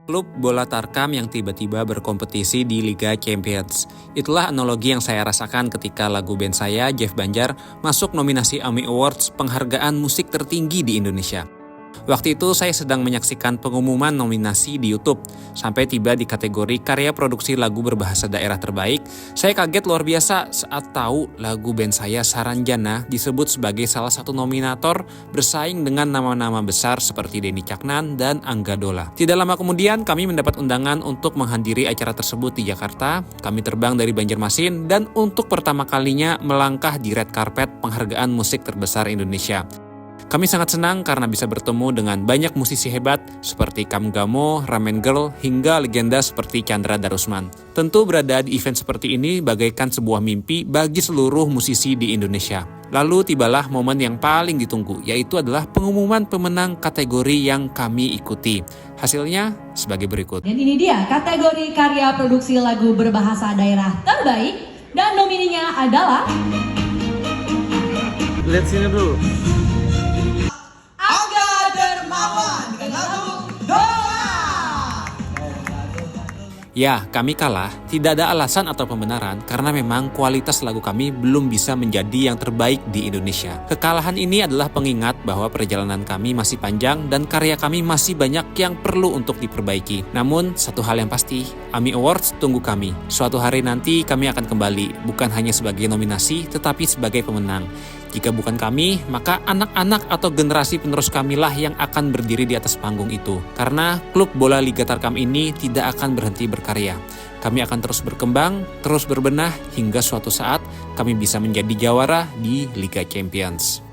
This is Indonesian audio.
klub bola Tarkam yang tiba-tiba berkompetisi di Liga Champions. Itulah analogi yang saya rasakan ketika lagu band saya, Jeff Banjar, masuk nominasi AMI Awards penghargaan musik tertinggi di Indonesia. Waktu itu saya sedang menyaksikan pengumuman nominasi di YouTube. Sampai tiba di kategori karya produksi lagu berbahasa daerah terbaik, saya kaget luar biasa saat tahu lagu band saya Saranjana disebut sebagai salah satu nominator bersaing dengan nama-nama besar seperti Denny Caknan dan Angga Dola. Tidak lama kemudian kami mendapat undangan untuk menghadiri acara tersebut di Jakarta. Kami terbang dari Banjarmasin dan untuk pertama kalinya melangkah di red carpet penghargaan musik terbesar Indonesia. Kami sangat senang karena bisa bertemu dengan banyak musisi hebat seperti Kam Gamo, Ramen Girl, hingga legenda seperti Chandra Darusman. Tentu berada di event seperti ini bagaikan sebuah mimpi bagi seluruh musisi di Indonesia. Lalu tibalah momen yang paling ditunggu, yaitu adalah pengumuman pemenang kategori yang kami ikuti. Hasilnya sebagai berikut. Dan ini dia kategori karya produksi lagu berbahasa daerah terbaik, dan nomininya adalah... Lihat sini dulu. Ya, kami kalah, tidak ada alasan atau pembenaran karena memang kualitas lagu kami belum bisa menjadi yang terbaik di Indonesia. Kekalahan ini adalah pengingat bahwa perjalanan kami masih panjang dan karya kami masih banyak yang perlu untuk diperbaiki. Namun, satu hal yang pasti, AMI Awards tunggu kami. Suatu hari nanti kami akan kembali, bukan hanya sebagai nominasi, tetapi sebagai pemenang. Jika bukan kami, maka anak-anak atau generasi penerus kamilah yang akan berdiri di atas panggung itu. Karena klub bola Liga Tarkam ini tidak akan berhenti berkarya. Kami akan terus berkembang, terus berbenah, hingga suatu saat kami bisa menjadi jawara di Liga Champions.